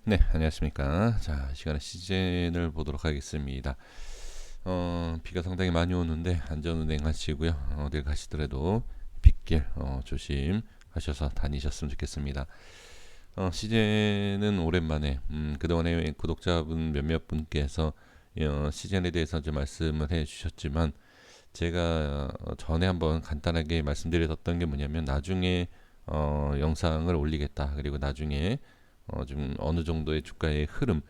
네, 안녕하십니까. 자, 이 시간에 시즌을 보도록 하겠습니다. 비가 상당히 많이 오는데 안전운행 하시고요. 어딜 가시더라도 빗길 조심하셔서 다니셨으면 좋겠습니다. 시즌은 오랜만에 그동안에 구독자분 몇몇 분께서 시즌에 대해서 좀 말씀을 해주셨지만 제가 전에 한번 간단하게 말씀드렸던 게 뭐냐면 나중에 영상을 올리겠다. 그리고 나중에 좀 어느 정도의 주가의 흐름,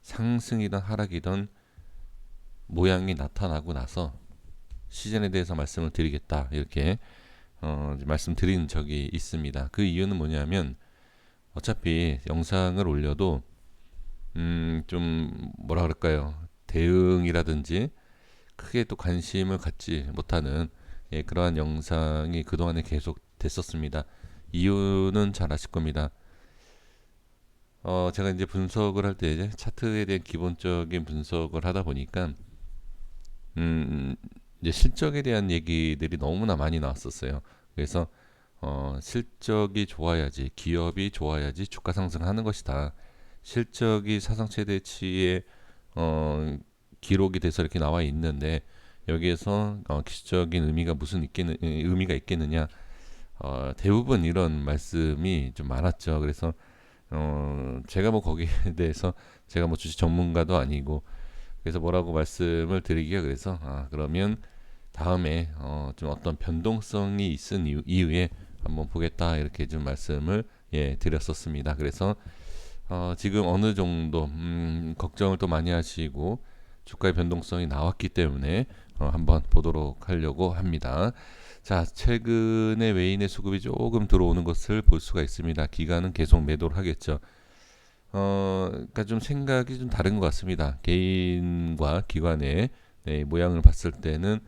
상승이든 하락이든 모양이 나타나고 나서 시즌에 대해서 말씀을 드리겠다. 이렇게 말씀드린 적이 있습니다. 그 이유는 뭐냐면 어차피 영상을 올려도 좀 뭐라 그럴까요? 대응이라든지 크게 또 관심을 갖지 못하는 그러한 영상이 그동안에 계속 됐었습니다. 이유는 잘 아실 겁니다. 제가 이제 분석을 할 때 이제 차트에 대한 기본적인 분석을 하다 보니까 음, 이제 실적에 대한 얘기들이 너무나 많이 나왔었어요. 그래서 실적이 좋아야지, 기업이 좋아야지 주가 상승하는 것이다. 실적이 사상 최대치의 기록이 돼서 이렇게 나와 있는데 여기에서 기술적인 의미가 있겠느냐? 대부분 이런 말씀이 좀 많았죠. 그래서 제가 뭐 거기에 대해서 제가 뭐 주식 전문가도 아니고 그래서 뭐라고 말씀을 드리기가 그래서 그러면 다음에 좀 어떤 변동성이 있은 이후에 한번 보겠다 이렇게 좀 말씀을 드렸었습니다. 그래서 지금 어느 정도 걱정을 또 많이 하시고 주가의 변동성이 나왔기 때문에 한번 보도록 하려고 합니다. 자, 최근에 외인의 수급이 조금 들어오는 것을 볼 수가 있습니다. 기관은 계속 매도를 하겠죠. 그러니까 좀 생각이 좀 다른 것 같습니다. 개인과 기관의 모양을 봤을 때는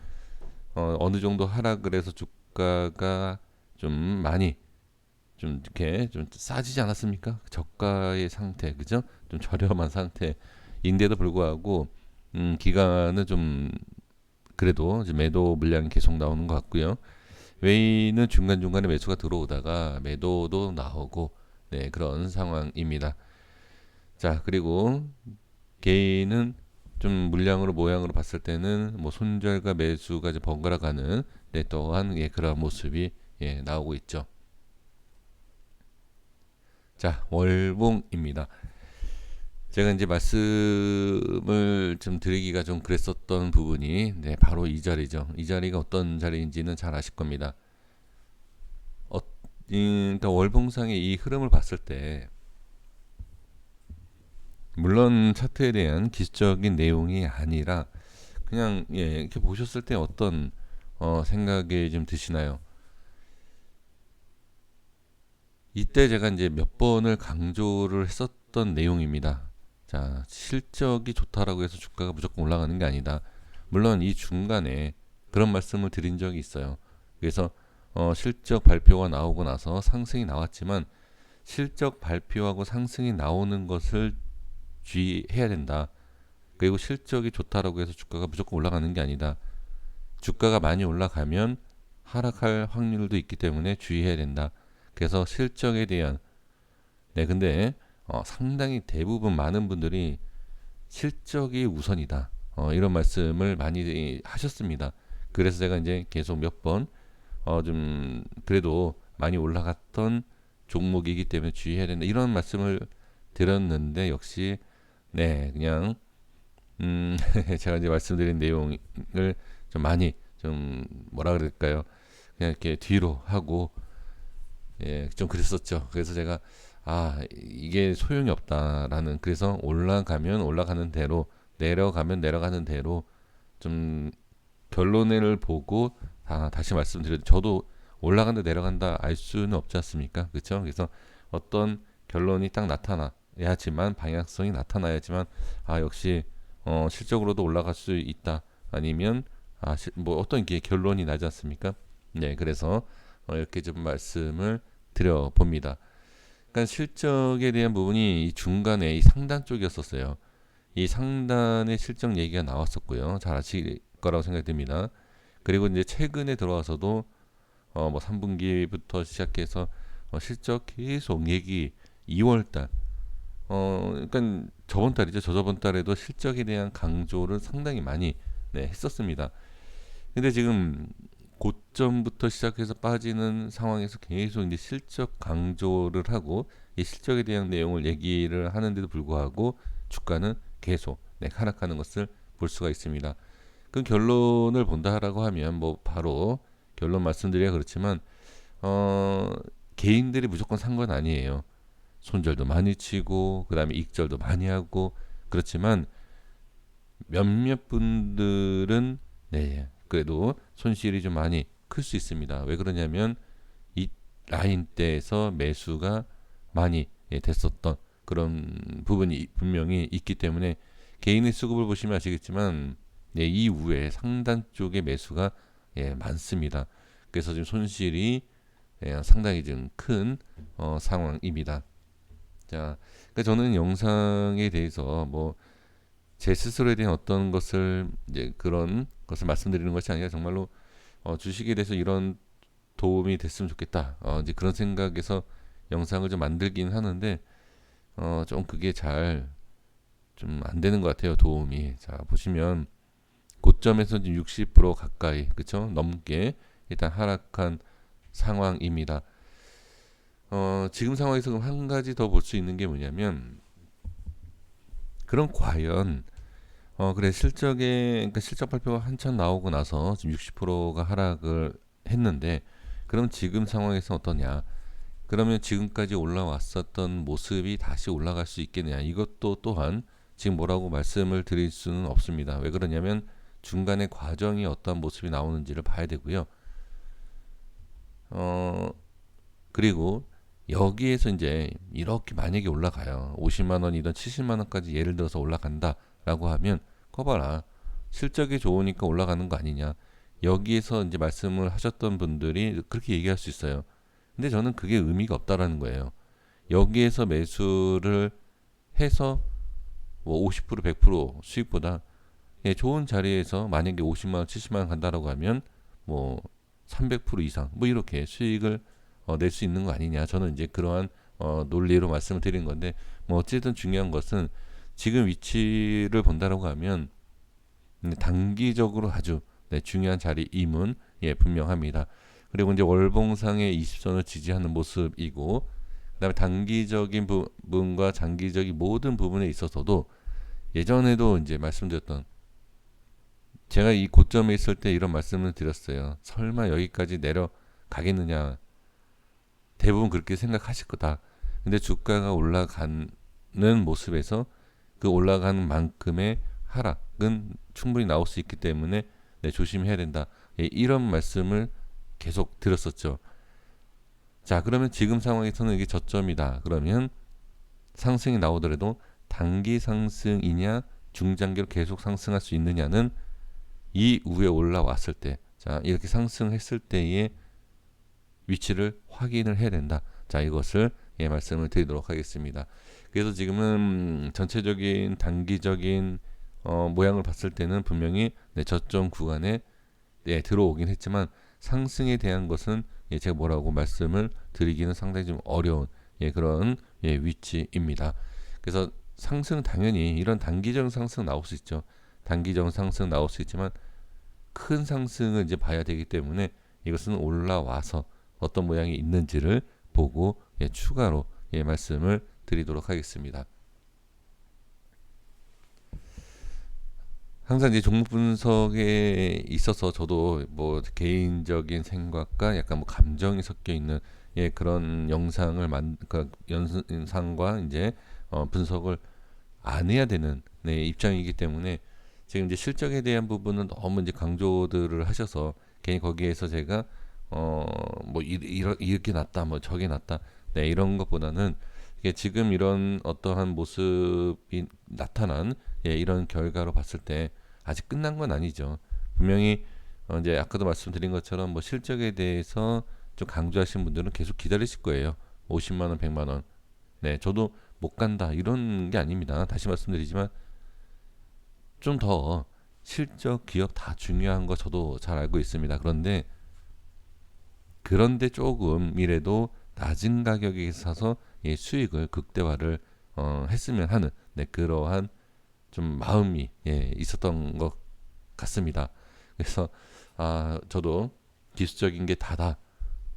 어느 정도 하락을 해서 주가가 좀 많이 좀 이렇게 좀 싸지지 않았습니까? 저가의 상태, 그죠? 좀 저렴한 상태인데도 불구하고 기간은 좀 그래도 이제 매도 물량이 계속 나오는 것 같고요. 외인은 중간중간에 매수가 들어오다가 매도도 나오고 그런 상황입니다. 자, 그리고 개인은 좀 물량으로 모양으로 봤을 때는 뭐 손절과 매수가 이제 번갈아 가는 또한 그런 모습이 나오고 있죠. 자, 월봉입니다. 제가 이제 말씀을 좀 드리기가 좀 그랬었던 부분이 바로 이 자리죠. 이 자리가 어떤 자리인지는 잘 아실 겁니다. 그러니까 월봉상의 이 흐름을 봤을 때 물론 차트에 대한 기술적인 내용이 아니라 그냥 이렇게 보셨을 때 어떤 생각이 좀 드시나요? 이때 제가 이제 몇 번을 강조를 했었던 내용입니다. 자, 실적이 좋다라고 해서 주가가 무조건 올라가는 게 아니다. 물론 이 중간에 그런 말씀을 드린 적이 있어요. 그래서 실적 발표가 나오고 나서 상승이 나왔지만 실적 발표하고 상승이 나오는 것을 주의해야 된다. 그리고 실적이 좋다라고 해서 주가가 무조건 올라가는 게 아니다. 주가가 많이 올라가면 하락할 확률도 있기 때문에 주의해야 된다. 그래서 실적에 대한 근데 상당히 대부분 많은 분들이 실적이 우선이다. 이런 말씀을 많이 하셨습니다. 그래서 제가 이제 계속 몇 번 좀 그래도 많이 올라갔던 종목이기 때문에 주의해야 된다. 이런 말씀을 드렸는데 역시 그냥 제가 이제 말씀드린 내용을 좀 많이 좀 뭐라 그럴까요? 그냥 이렇게 뒤로 하고 좀 그랬었죠. 그래서 제가 이게 소용이 없다라는 그래서 올라가면 올라가는 대로 내려가면 내려가는 대로 좀 결론을 보고 다시 말씀드려도 저도 올라간다 내려간다 알 수는 없지 않습니까? 그렇죠? 그래서 어떤 결론이 딱 나타나야지만 방향성이 나타나야지만 역시 실적으로도 올라갈 수 있다. 아니면 뭐 어떤 게 결론이 나지 않습니까? 그래서 이렇게 좀 말씀을 드려 봅니다. 그러니까 실적에 대한 부분이 이 중간에 이 상단 쪽이었었어요. 이 상단의 실적 얘기가 나왔었고요. 잘 아실 거라고 생각됩니다. 그리고 이제 최근에 들어와서도 뭐 3분기부터 시작해서 실적 계속 얘기 2월달 그러니까 저번 달이죠. 저저번 달에도 실적에 대한 강조를 상당히 많이 했었습니다. 근데 지금 고점부터 시작해서 빠지는 상황에서 계속 이제 실적 강조를 하고 이 실적에 대한 내용을 얘기를 하는데도 불구하고 주가는 계속 하락하는 것을 볼 수가 있습니다. 그 결론을 본다라고 하면 뭐 바로 결론 말씀드리기가 그렇지만 어, 개인들이 무조건 산 건 아니에요. 손절도 많이 치고 그다음에 익절도 많이 하고 그렇지만 몇몇 분들은 그래도 손실이 좀 많이 클 수 있습니다. 왜 그러냐면 이 라인대에서 매수가 많이 됐었던 그런 부분이 분명히 있기 때문에 개인의 수급을 보시면 아시겠지만 이후에 상단 쪽에 매수가 많습니다. 그래서 지금 손실이 상당히 좀 큰 상황입니다. 자, 그러니까 저는 영상에 대해서 뭐 제 스스로에 대한 어떤 것을 이제 그런 것을 말씀드리는 것이 아니라 정말로 주식에 대해서 이런 도움이 됐으면 좋겠다. 이제 그런 생각에서 영상을 좀 만들긴 하는데 좀 그게 잘 좀 안 되는 것 같아요. 도움이. 자, 보시면 고점에서 지금 60% 가까이 그쵸? 넘게 일단 하락한 상황입니다. 지금 상황에서 그럼 한 가지 더 볼 수 있는 게 뭐냐면 그럼 과연 그래 그러니까 실적 발표가 한참 나오고 나서 지금 60%가 하락을 했는데 그럼 지금 상황에서 어떠냐? 그러면 지금까지 올라왔었던 모습이 다시 올라갈 수 있겠느냐? 이것도 또한 지금 뭐라고 말씀을 드릴 수는 없습니다. 왜 그러냐면 중간에 과정이 어떤 모습이 나오는지를 봐야 되고요. 그리고 여기에서 이제 이렇게 만약에 올라가요. 50만 원이든 70만 원까지 예를 들어서 올라간다라고 하면 봐라. 실적이 좋으니까 올라가는 거 아니냐. 여기에서 이제 말씀을 하셨던 분들이 그렇게 얘기할 수 있어요. 근데 저는 그게 의미가 없다라는 거예요. 여기에서 매수를 해서 뭐 50% 100% 수익보다 좋은 자리에서 만약에 50만 원, 70만 원 간다라고 하면 뭐 300% 이상 뭐 이렇게 수익을 낼 수 있는 거 아니냐. 저는 이제 그러한 논리로 말씀을 드린 건데 뭐 어쨌든 중요한 것은 지금 위치를 본다라고 하면 단기적으로 아주 중요한 자리임은 분명합니다. 그리고 이제 월봉상의 20선을 지지하는 모습이고 그다음에 단기적인 부분과 장기적인 모든 부분에 있어서도 예전에도 이제 말씀드렸던 제가 이 고점에 있을 때 이런 말씀을 드렸어요. 설마 여기까지 내려가겠느냐. 대부분 그렇게 생각하실 거다. 근데 주가가 올라가는 모습에서 그 올라가는 만큼의 하락은 충분히 나올 수 있기 때문에 조심해야 된다. 이런 말씀을 계속 드렸었죠. 자, 그러면 지금 상황에서는 이게 저점이다. 그러면 상승이 나오더라도 단기 상승이냐 중장기로 계속 상승할 수 있느냐는 이 위에 올라왔을 때, 자 이렇게 상승했을 때의 위치를 확인을 해야 된다. 자 이것을 말씀을 드리도록 하겠습니다. 그래서 지금은 전체적인 단기적인 모양을 봤을 때는 분명히 저점 구간에 들어오긴 했지만 상승에 대한 것은 제가 뭐라고 말씀을 드리기는 상당히 좀 어려운 그런 위치입니다. 그래서 상승 당연히 이런 단기적 상승 나올 수 있죠. 단기적 상승 나올 수 있지만 큰 상승을 이제 봐야 되기 때문에 이것은 올라와서 어떤 모양이 있는지를 보고 추가로 말씀을 드리도록 하겠습니다. 항상 이제 종목 분석에 있어서 저도 뭐 개인적인 생각과 약간 뭐 감정이 섞여 있는 그런 영상을 그러니까 영상과 이제 분석을 안 해야 되는 입장이기 때문에 지금 이제 실적에 대한 부분은 너무 이제 강조들을 하셔서 괜히 거기에서 제가 뭐 이렇게 났다 뭐 저게 났다 이런 것보다는 이게 지금 이런 어떠한 모습이 나타난 이런 결과로 봤을 때 아직 끝난 건 아니죠. 분명히 이제 아까도 말씀드린 것처럼 뭐 실적에 대해서 좀 강조하신 분들은 계속 기다리실 거예요. 50만 원, 100만 원. 저도 못 간다 이런 게 아닙니다. 다시 말씀드리지만 좀 더 실적, 기업 다 중요한 거 저도 잘 알고 있습니다. 그런데 조금이라도 낮은 가격에 사서 수익을 극대화를 했으면 하는 그러한 좀 마음이 있었던 것 같습니다. 그래서 저도 기술적인 게 다다,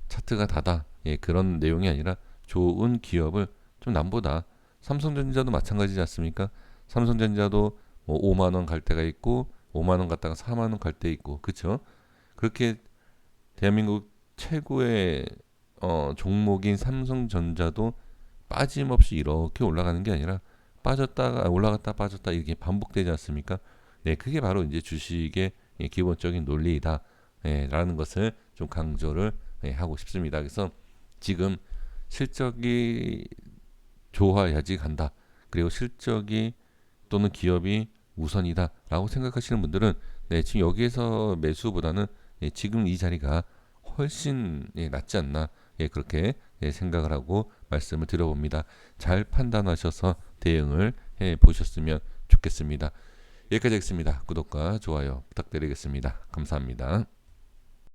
차트가 다다, 그런 내용이 아니라 좋은 기업을 좀 남보다, 삼성전자도 마찬가지지 않습니까? 삼성전자도 뭐 5만 원 갈 때가 있고 5만 원 갔다가 4만 원 갈 때 있고, 그렇죠? 그렇게 대한민국 최고의 종목인 삼성전자도 빠짐없이 이렇게 올라가는 게 아니라 빠졌다가 올라갔다 빠졌다 이렇게 반복되지 않습니까? 그게 바로 이제 주식의 기본적인 논리이다. 라는 것을 좀 강조를 하고 싶습니다. 그래서 지금 실적이 좋아야지 간다. 그리고 실적이 또는 기업이 우선이다라고 생각하시는 분들은 지금 여기에서 매수보다는 지금 이 자리가 훨씬 낫지 않나, 그렇게 생각을 하고 말씀을 드려봅니다. 잘 판단하셔서 대응을 해 보셨으면 좋겠습니다. 여기까지 하겠습니다. 구독과 좋아요 부탁드리겠습니다. 감사합니다.